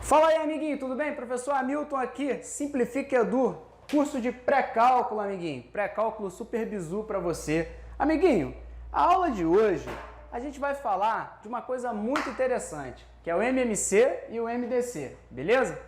Fala aí, amiguinho, tudo bem? Professor Hamilton aqui, Simplifica Edu, curso de pré-cálculo, amiguinho. Pré-cálculo super bizu para você. Amiguinho, a aula de hoje a gente vai falar de uma coisa muito interessante, que é o MMC e o MDC, beleza?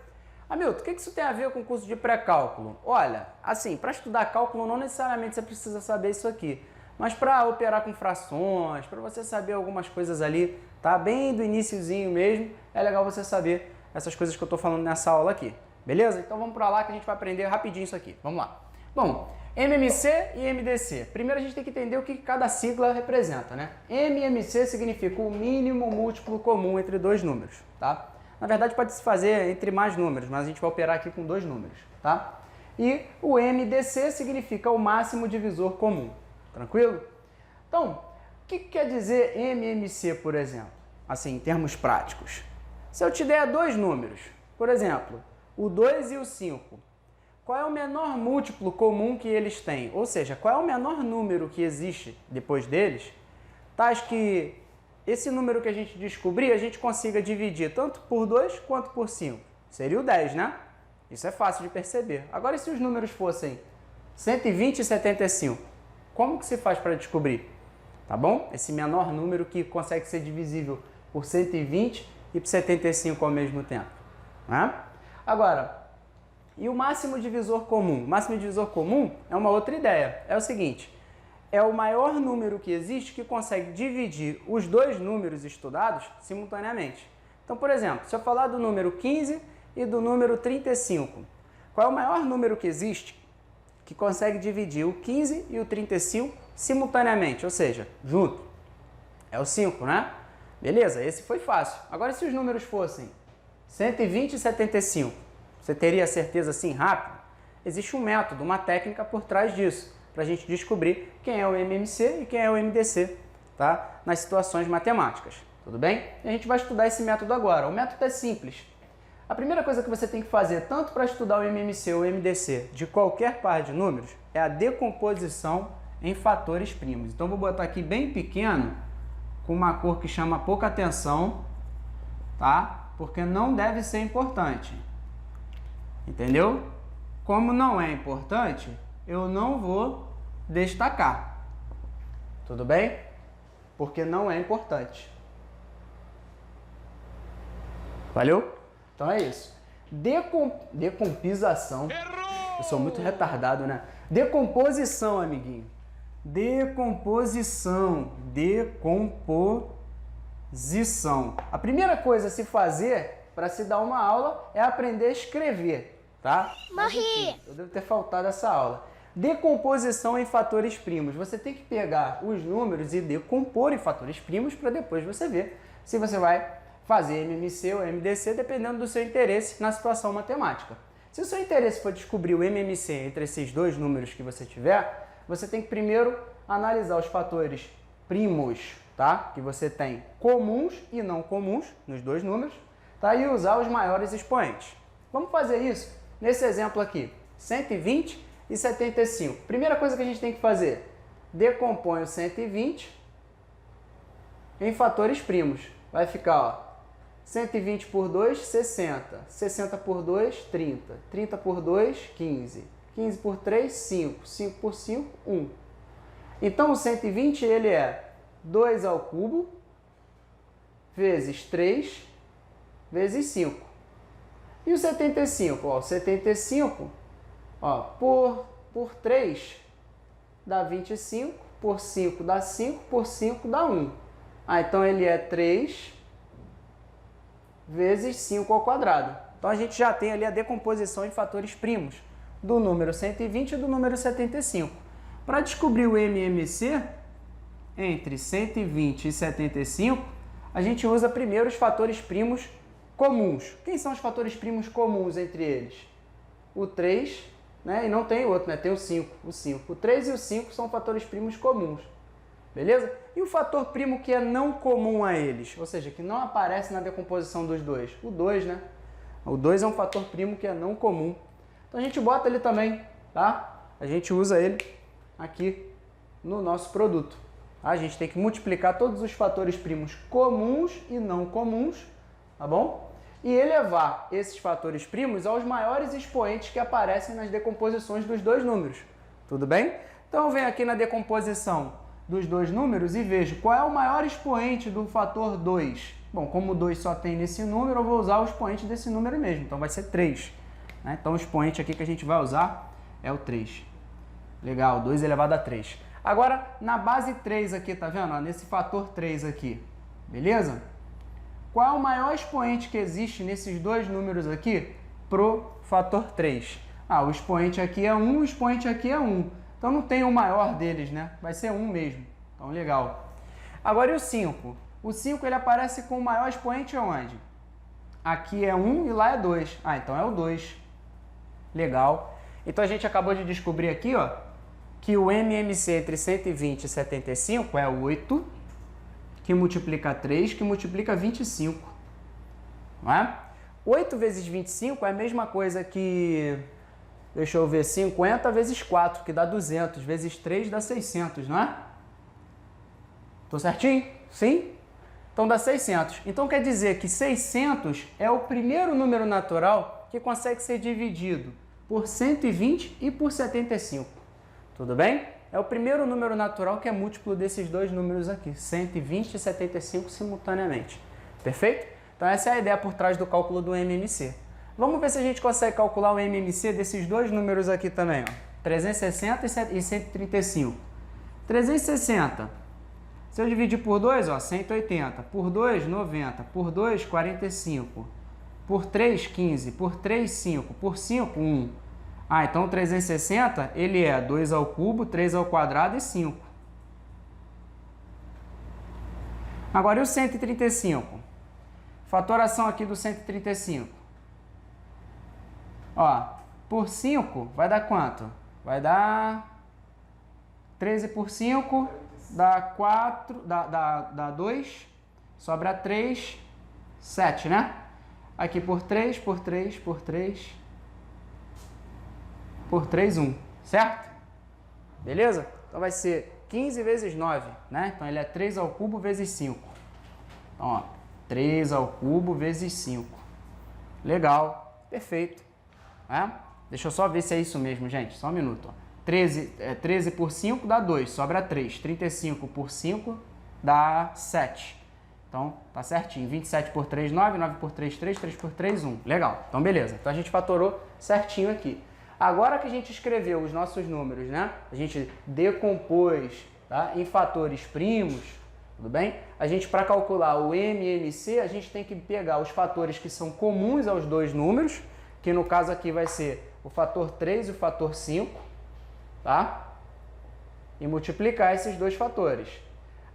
Hamilton, o que isso tem a ver com o curso de pré-cálculo? Olha, assim, para estudar cálculo não necessariamente você precisa saber isso aqui, mas para operar com frações, para você saber algumas coisas ali, tá? Bem do iniciozinho mesmo, é legal você saber essas coisas que eu estou falando nessa aula aqui, beleza? Então vamos para lá que a gente vai aprender rapidinho isso aqui, vamos lá. Bom, MMC e MDC. Primeiro a gente tem que entender o que cada sigla representa, né? MMC significa o mínimo múltiplo comum entre dois números, tá? Na verdade pode se fazer entre mais números, mas a gente vai operar aqui com dois números, tá? E o MDC significa o máximo divisor comum, tranquilo? Então, o que quer dizer MMC, por exemplo? Assim, em termos práticos. Se eu te der dois números, por exemplo, o 2 e o 5, qual é o menor múltiplo comum que eles têm? Ou seja, qual é o menor número que existe depois deles, tais que esse número que a gente descobrir, a gente consiga dividir tanto por 2 quanto por 5. Seria o 10, né? Isso é fácil de perceber. Agora, e se os números fossem 120 e 75? Como que se faz para descobrir? Tá bom? Esse menor número que consegue ser divisível por 120 e por 75 ao mesmo tempo, né? Agora, e o máximo divisor comum? O máximo divisor comum é uma outra ideia. É o seguinte, é o maior número que existe que consegue dividir os dois números estudados simultaneamente. Então, por exemplo, se eu falar do número 15 e do número 35, qual é o maior número que existe que consegue dividir o 15 e o 35 simultaneamente, ou seja, junto? É o 5, né? Beleza, esse foi fácil. Agora, se os números fossem 120 e 75, você teria certeza assim rápido? Existe um método, uma técnica por trás disso, para a gente descobrir quem é o MMC e quem é o MDC, tá? Nas situações matemáticas, tudo bem? E a gente vai estudar esse método agora. O método é simples. A primeira coisa que você tem que fazer, tanto para estudar o MMC ou o MDC de qualquer par de números, é a decomposição em fatores primos. Então, vou botar aqui bem pequeno, com uma cor que chama pouca atenção, tá? Porque não deve ser importante. Entendeu? Como não é importante, eu não vou destacar. Tudo bem? Porque não é importante. Valeu? Então é isso. Decomposição. Eu sou muito retardado, né? Decomposição, amiguinho. Decomposição. A primeira coisa a se fazer para se dar uma aula é aprender a escrever, tá? Morri! Eu devo ter faltado essa aula. Decomposição em fatores primos. Você tem que pegar os números e decompor em fatores primos para depois você ver se você vai fazer MMC ou MDC, dependendo do seu interesse na situação matemática. Se o seu interesse for descobrir o MMC entre esses dois números que você tiver, você tem que primeiro analisar os fatores primos, tá? Que você tem comuns e não comuns nos dois números, tá? E usar os maiores expoentes. Vamos fazer isso nesse exemplo aqui, 120 e 75. Primeira coisa que a gente tem que fazer, decompõe o 120 em fatores primos. Vai ficar, ó, 120 por 2, 60. 60 por 2, 30. 30 por 2, 15. 15 por 3, 5. 5 por 5, 1. Então, o 120 ele é 2 ao cubo vezes 3 vezes 5. E o 75? Ó, o 75 ó, por 3 dá 25, por 5 dá 5, por 5 dá 1. Ah, então ele é 3 vezes 5 ao quadrado. Então, a gente já tem ali a decomposição em fatores primos do número 120 e do número 75. Para descobrir o MMC entre 120 e 75, a gente usa primeiro os fatores primos comuns. Quem são os fatores primos comuns entre eles? O 3, né? E não tem outro, né? Tem o 5. O 5. O 3 e o 5 são fatores primos comuns. Beleza? E o fator primo que é não comum a eles, ou seja, que não aparece na decomposição dos dois? O 2, né? O 2 é um fator primo que é não comum. Então a gente bota ele também, tá? A gente usa ele aqui no nosso produto. A gente tem que multiplicar todos os fatores primos comuns e não comuns, tá bom? e elevar esses fatores primos aos maiores expoentes que aparecem nas decomposições dos dois números. Tudo bem? Então eu venho aqui na decomposição dos dois números e vejo qual é o maior expoente do fator 2. Bom, como o 2 só tem nesse número, eu vou usar o expoente desse número mesmo, então vai ser 3. Né? Então o expoente aqui que a gente vai usar é o 3. Legal, 2 elevado a 3. Agora, na base 3 aqui, tá vendo? Ó, nesse fator 3 aqui, beleza? Qual é o maior expoente que existe nesses dois números aqui pro fator 3? Ah, o expoente aqui é 1, o expoente aqui é 1. Então não tem o maior deles, né? Vai ser 1 mesmo. Então legal. Agora e o 5? O 5 ele aparece com o maior expoente onde? Aqui é 1 e lá é 2. Ah, então é o 2. Legal. Então a gente acabou de descobrir aqui, ó, que o MMC entre 120 e 75 é 8, que multiplica 3, que multiplica 25. Não é? 8 vezes 25 é a mesma coisa que, deixa eu ver, 50 vezes 4, que dá 200, vezes 3 dá 600, não é? Tô certinho? Sim? Então dá 600. Então quer dizer que 600 é o primeiro número natural que consegue ser dividido por 120 e por 75. Tudo bem? É o primeiro número natural que é múltiplo desses dois números aqui, 120 e 75 simultaneamente. Perfeito? Então essa é a ideia por trás do cálculo do MMC. Vamos ver se a gente consegue calcular o MMC desses dois números aqui também, ó. 360 e 135. 360, se eu dividir por 2, ó, 180. Por 2, 90. Por 2, 45. Por 3, 15. Por 3, 5. Por 5, 1. Ah, então o 360, ele é 2 ao cubo, 3 ao quadrado e 5. Agora, e o 135? Fatoração aqui do 135. Ó, por 5 vai dar quanto? Vai dar 13 por 5, dá 4, dá 2, sobra 3, 7, né? Aqui por 3, por 3, por 3, por 3, 1, certo? Beleza? Então vai ser 15 vezes 9, né? Então ele é 3 ao cubo vezes 5. Então, ó, 3 ao cubo vezes 5. Legal, perfeito. Deixa eu só ver se é isso mesmo, gente. Só um minuto. Ó. 13 por 5 dá 2, sobra 3. 35 por 5 dá 7. Então, tá certinho. 27 por 3, 9. 9 por 3, 3. 3 por 3, 1. Legal. Então, beleza. Então, a gente fatorou certinho aqui. Agora que a gente escreveu os nossos números, né? A gente decompôs, tá, em fatores primos, tudo bem? A gente, para calcular o MMC, a gente tem que pegar os fatores que são comuns aos dois números, que no caso aqui vai ser o fator 3 e o fator 5, tá? E multiplicar esses dois fatores.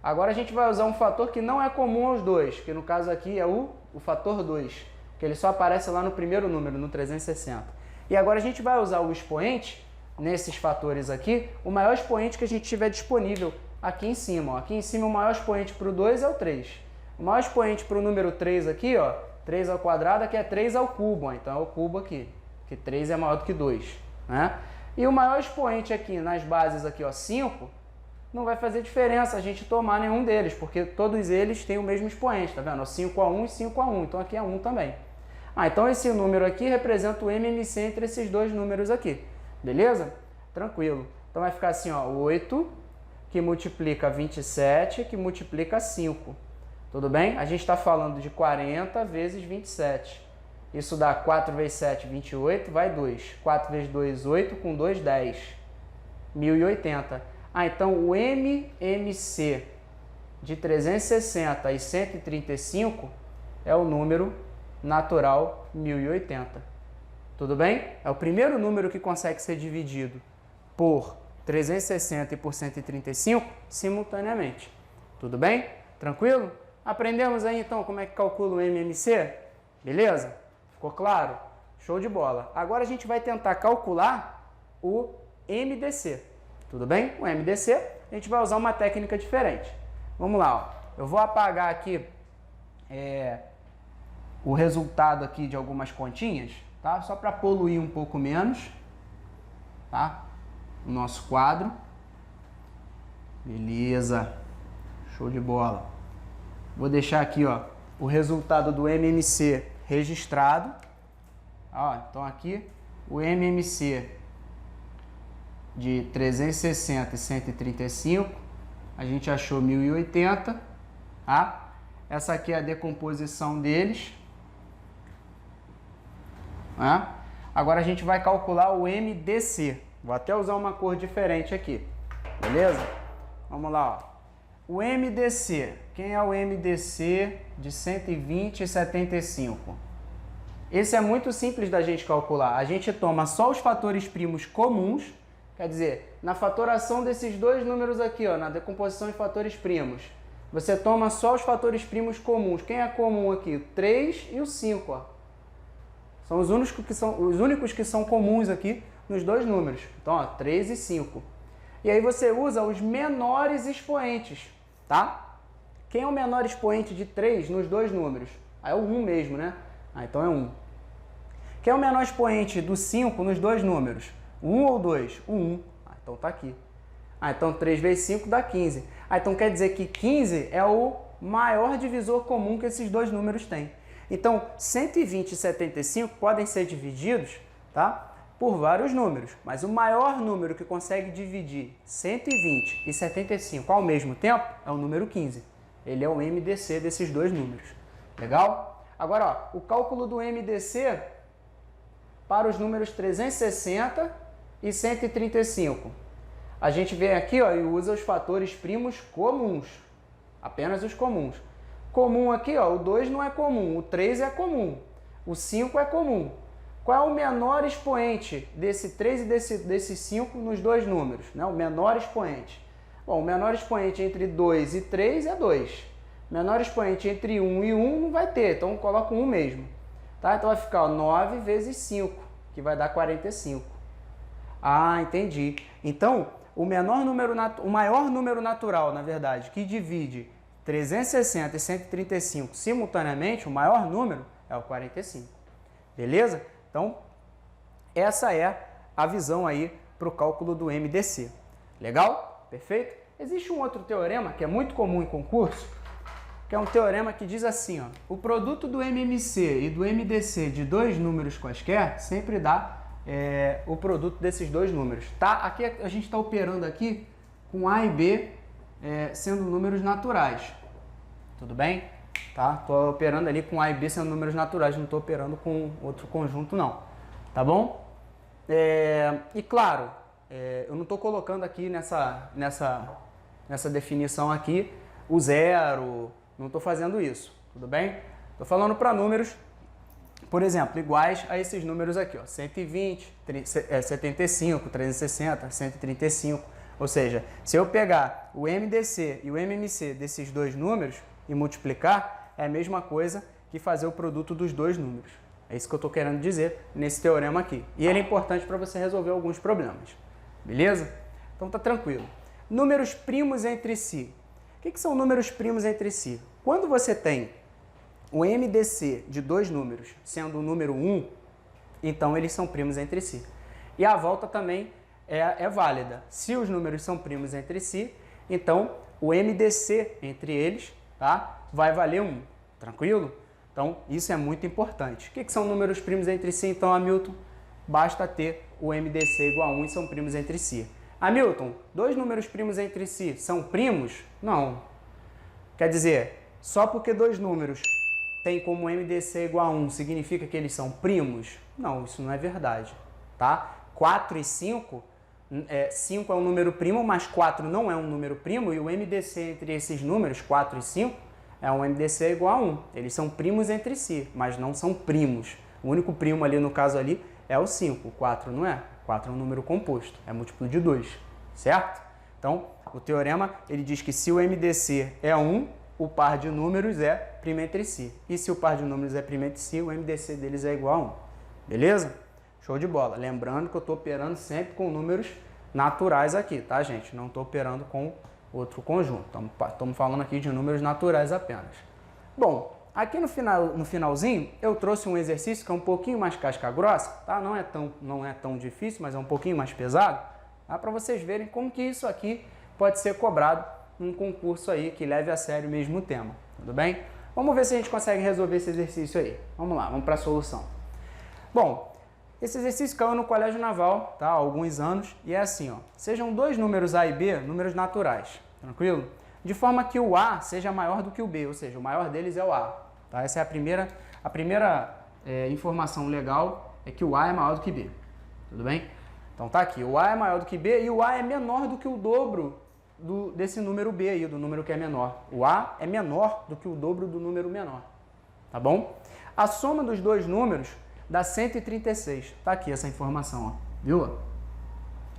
Agora a gente vai usar um fator que não é comum aos dois, que no caso aqui é o fator 2, que ele só aparece lá no primeiro número, no 360. E agora a gente vai usar o expoente, nesses fatores aqui, o maior expoente que a gente tiver disponível aqui em cima. Ó. Aqui em cima o maior expoente para o 2 é o 3. O maior expoente para o número 3 aqui, ó, 3 ao quadrado, aqui é 3 ao cubo. Ó. Então é o cubo aqui, que 3 é maior do que 2. Né? E o maior expoente aqui nas bases, aqui, ó, 5, não vai fazer diferença a gente tomar nenhum deles, porque todos eles têm o mesmo expoente, tá vendo? 5 a 1 e 5 a 1, então aqui é 1 também. Ah, então esse número aqui representa o MMC entre esses dois números aqui, beleza? Tranquilo. Então vai ficar assim, ó, 8, que multiplica 27, que multiplica 5. Tudo bem? A gente está falando de 40 vezes 27. Isso dá 4 vezes 7, 28, vai 2. 4 vezes 2, 8, com 2, 10. 1080. Ah, então o MMC de 360 e 135 é o número natural 1080. Tudo bem? É o primeiro número que consegue ser dividido por 360 e por 135 simultaneamente. Tudo bem? Tranquilo? Aprendemos aí então como é que calcula o MMC? Beleza? Ficou claro? Show de bola. Agora a gente vai tentar calcular o MDC. Tudo bem? O MDC, a gente vai usar uma técnica diferente. Vamos lá, ó. Eu vou apagar aqui o resultado aqui de algumas continhas, tá? Só para poluir um pouco menos, tá? O nosso quadro. Beleza. Show de bola. Vou deixar aqui, ó, o resultado do MMC registrado. Ó, então aqui o MMC de 360 e 135, a gente achou 1080, tá? Essa aqui é a decomposição deles. Né? Agora a gente vai calcular o MDC. Vou até usar uma cor diferente aqui, beleza? Vamos lá, ó. O MDC, quem é o MDC de 120 e 75? Esse é muito simples da gente calcular. A gente toma só os fatores primos comuns, quer dizer, na fatoração desses dois números aqui, ó, na decomposição em fatores primos, você toma só os fatores primos comuns. Quem é comum aqui? O 3 e o 5, ó. São os únicos que são comuns aqui nos dois números. Então, ó, 3 e 5. E aí você usa os menores expoentes, tá? Quem é o menor expoente de 3 nos dois números? Ah, é o 1 mesmo, né? Ah, então é 1. Quem é o menor expoente do 5 nos dois números? O 1 ou 2? O 1. Ah, então tá aqui. Ah, então 3 vezes 5 dá 15. Ah, então quer dizer que 15 é o maior divisor comum que esses dois números têm. Então, 120 e 75 podem ser divididos, tá? Por vários números, mas o maior número que consegue dividir 120 e 75 ao mesmo tempo é o número 15. Ele é o MDC desses dois números. Legal? Agora, ó, o cálculo do MDC para os números 360 e 135. A gente vem aqui, ó, e usa os fatores primos comuns. Apenas os comuns. Comum aqui, ó, o 2 não é comum, o 3 é comum, o 5 é comum. Qual é o menor expoente desse 3 e desse 5 nos dois números? Né? O menor expoente. Bom, o menor expoente entre 2 e 3 é 2. O menor expoente entre 1 e 1 não vai ter, então coloca 1 mesmo. Tá? Então vai ficar, ó, 9 vezes 5, que vai dar 45. Ah, entendi. Então, o maior número natural, na verdade, que divide 360 e 135 simultaneamente, o maior número é o 45. Beleza? Então, essa é a visão aí para o cálculo do MDC. Legal? Perfeito? Existe um outro teorema que é muito comum em concurso, que é um teorema que diz assim, ó, o produto do MMC e do MDC de dois números quaisquer sempre dá o produto desses dois números. Tá? Aqui a gente está operando aqui com A e B sendo números naturais. Tudo bem? Tá? Estou operando ali com A e B sendo números naturais, não estou operando com outro conjunto não, tá bom? E claro, eu não estou colocando aqui nessa definição aqui o zero, não estou fazendo isso, tudo bem? Estou falando para números, por exemplo, iguais a esses números aqui, ó, 120, 75, 360, 135, ou seja, se eu pegar o MDC e o MMC desses dois números e multiplicar, é a mesma coisa que fazer o produto dos dois números. É isso que eu estou querendo dizer nesse teorema aqui. E ele é importante para você resolver alguns problemas. Beleza? Então tá tranquilo. Números primos entre si. O que são números primos entre si? Quando você tem o MDC de dois números sendo o número 1, então eles são primos entre si. E a volta também é válida. Se os números são primos entre si, então o MDC entre eles, tá, vai valer 1. Tranquilo? Então, isso é muito importante. O que são números primos entre si, então, Hamilton? Basta ter o MDC igual a 1 e são primos entre si. Hamilton, dois números primos entre si são primos? Não. Quer dizer, só porque dois números têm como MDC igual a 1 significa que eles são primos? Não, isso não é verdade. Tá? 4 e 5, 5 é um número primo, mas 4 não é um número primo, e o MDC entre esses números, 4 e 5, é um MDC igual a 1. Eles são primos entre si, mas não são primos. O único primo ali, no caso ali, é o 5. O 4 não é. 4 é um número composto, é múltiplo de 2, certo? Então, o teorema, ele diz que se o MDC é 1, o par de números é primo entre si. E se o par de números é primo entre si, o MDC deles é igual a 1. Beleza? Show de bola. Lembrando que eu estou operando sempre com números naturais aqui, tá, gente? Não estou operando com outro conjunto. Estamos falando aqui de números naturais apenas. Bom, aqui no finalzinho eu trouxe um exercício que é um pouquinho mais casca grossa, tá? Não é tão difícil, mas é um pouquinho mais pesado, tá? Para vocês verem como que isso aqui pode ser cobrado num concurso aí que leve a sério o mesmo tema, tudo bem? Vamos ver se a gente consegue resolver esse exercício aí. Vamos lá, vamos para a solução. Bom, esse exercício caiu no Colégio Naval, tá? Há alguns anos, e é assim, ó. Sejam dois números A e B, números naturais, tranquilo? De forma que o A seja maior do que o B, ou seja, o maior deles é o A, tá? Essa é a primeira informação legal, é que o A é maior do que B, tudo bem? Então tá aqui, o A é maior do que B e o A é menor do que o dobro desse número B aí, do número que é menor. O A é menor do que o dobro do número menor, tá bom? A soma dos dois números dá 136. Tá aqui essa informação, ó. Viu?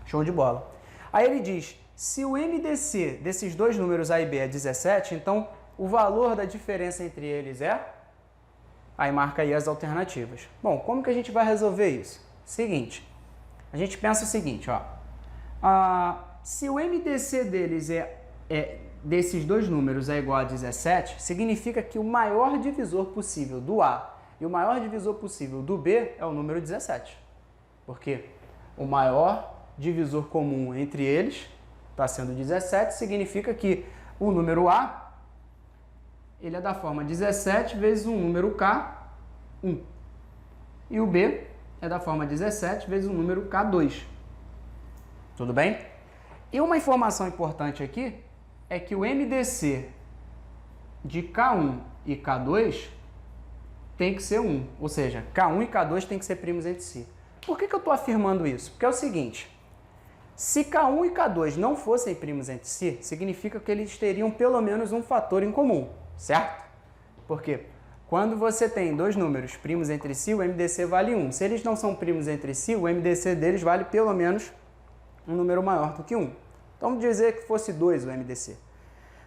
Show de bola. Aí ele diz, se o MDC desses dois números A e B é 17, então o valor da diferença entre eles é... Aí marca aí as alternativas. Bom, como que a gente vai resolver isso? Seguinte, a gente pensa o seguinte, ó. Se o MDC deles desses dois números é igual a 17, significa que o maior divisor possível do A e o maior divisor possível do B é o número 17. Porque o maior divisor comum entre eles está sendo 17, significa que o número A ele é da forma 17 vezes um número K, 1. E o B é da forma 17 vezes o número K2. Tudo bem? E uma informação importante aqui é que o MDC de K1 e K2 tem que ser 1, ou seja, K1 e K2 tem que ser primos entre si. Por que eu estou afirmando isso? Porque é o seguinte, se K1 e K2 não fossem primos entre si, significa que eles teriam pelo menos um fator em comum, certo? Porque quando você tem dois números primos entre si, o MDC vale 1. Se eles não são primos entre si, o MDC deles vale pelo menos um número maior do que 1. Então, vamos dizer que fosse 2 o MDC.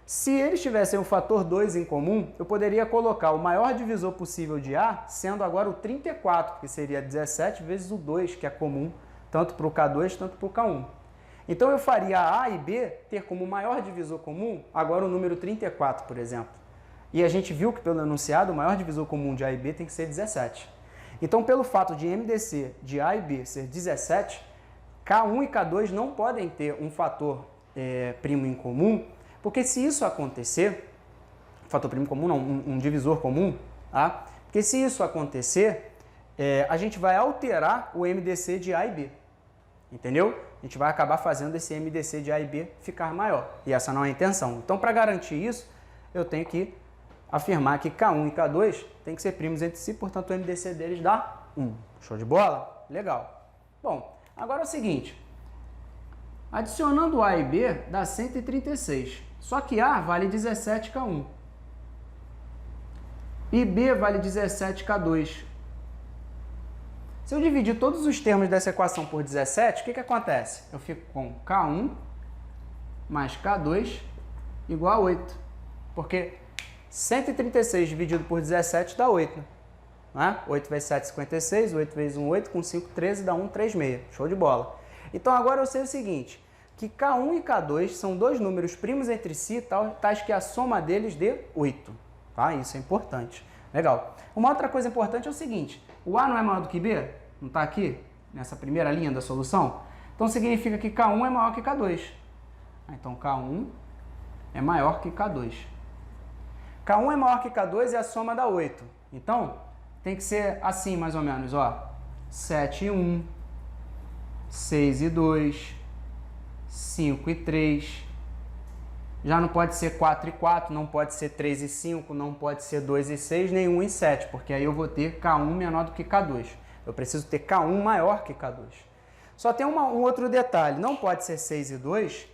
Se eles tivessem o fator 2 em comum, eu poderia colocar o maior divisor possível de A sendo agora o 34, que seria 17 vezes o 2, que é comum tanto para o K2 tanto para o K1. Então, eu faria A e B ter como maior divisor comum agora o número 34, por exemplo. E a gente viu que pelo enunciado, o maior divisor comum de A e B tem que ser 17. Então, pelo fato de MDC de A e B ser 17, K1 e K2 não podem ter um fator primo em comum, porque se isso acontecer, fator primo comum não, um divisor comum, tá? Porque se isso acontecer, a gente vai alterar o MDC de A e B, entendeu? A gente vai acabar fazendo esse MDC de A e B ficar maior, e essa não é a intenção. Então, para garantir isso, eu tenho que afirmar que K1 e K2 tem que ser primos entre si, portanto, o MDC deles dá 1. Show de bola? Legal. Bom, agora é o seguinte, adicionando A e B dá 136, só que A vale 17K1 e B vale 17K2. Se eu dividir todos os termos dessa equação por 17, o que acontece? Eu fico com K1 mais K2 igual a 8, porque 136 dividido por 17 dá 8, né? 8 vezes 7, 56, 8 vezes 1, 8, com 5, 13, dá 1, 3,6. Show de bola. Então agora eu sei o seguinte, que K1 e K2 são dois números primos entre si, tais que a soma deles dê 8. Tá? Isso é importante. Legal. Uma outra coisa importante é o seguinte, o A não é maior do que B? Não está aqui, nessa primeira linha da solução? Então significa que K1 é maior que K2. Então K1 é maior que K2. K1 é maior que K2 e a soma dá 8. Então, tem que ser assim mais ou menos, ó. 7 e 1, 6 e 2, 5 e 3. Já não pode ser 4 e 4, não pode ser 3 e 5, não pode ser 2 e 6, nem 1 e 7, porque aí eu vou ter K1 menor do que K2. Eu preciso ter K1 maior que K2. Só tem um outro detalhe, não pode ser 6 e 2.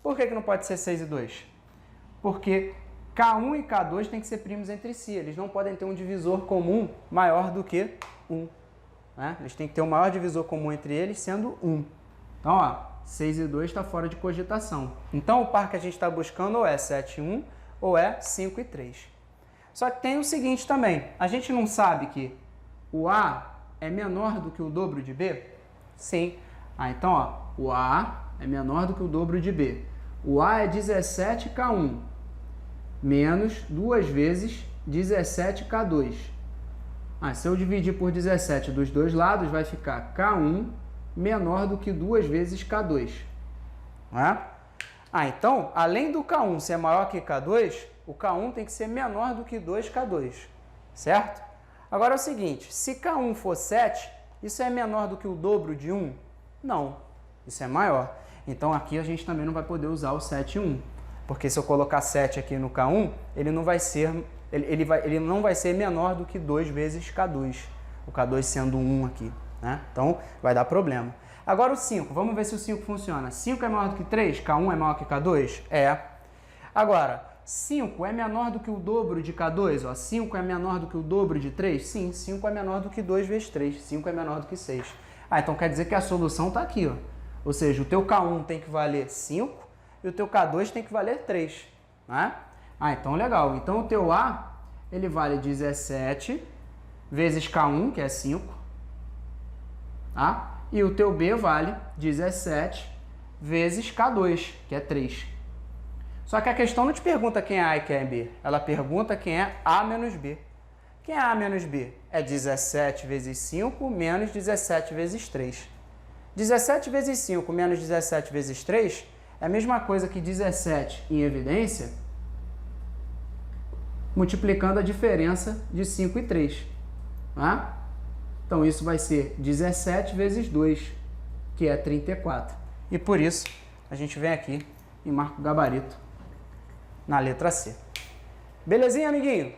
Por que não pode ser 6 e 2? Porque K1 e K2 têm que ser primos entre si, eles não podem ter um divisor comum maior do que 1. Né? Eles têm que ter um maior divisor comum entre eles, sendo 1. Então, ó, 6 e 2 está fora de cogitação. Então, o par que a gente está buscando ou é 7 e 1 ou é 5 e 3. Só que tem o seguinte também, a gente não sabe que o A é menor do que o dobro de B? Sim. Então, ó, o A é menor do que o dobro de B. O A é 17K1 menos 2 vezes 17K2. Se eu dividir por 17 dos dois lados, vai ficar K1 menor do que 2 vezes K2. Não é? Então, além do K1 ser maior que K2, o K1 tem que ser menor do que 2K2, certo? Agora é o seguinte, se K1 for 7, isso é menor do que o dobro de 1? Não, isso é maior. Então aqui a gente também não vai poder usar o 7 e 1, porque se eu colocar 7 aqui no K1, ele não vai ser menor do que 2 vezes K2, o K2 sendo 1 aqui, né? Então vai dar problema. Agora o 5, vamos ver se o 5 funciona. 5 é maior do que 3? K1 é maior que K2? É. Agora, 5 é menor do que o dobro de K2? Ó, 5 é menor do que o dobro de 3? Sim, 5 é menor do que 2 vezes 3. 5 é menor do que 6. Então quer dizer que a solução está aqui, ó. Ou seja, o teu K1 tem que valer 5 e o teu K2 tem que valer 3. Né? Então legal. Então o teu A, ele vale 17 vezes K1, que é 5. Tá? E o teu B vale 17 vezes K2, que é 3. Só que a questão não te pergunta quem é A e quem é B. Ela pergunta quem é A menos B. Quem é A menos B? É 17 vezes 5 menos 17 vezes 3. 17 vezes 5 menos 17 vezes 3 é a mesma coisa que 17 em evidência, multiplicando a diferença de 5 e 3. Tá? Então, isso vai ser 17 vezes 2, que é 34. E por isso, a gente vem aqui e marca o gabarito na letra C. Belezinha, amiguinho?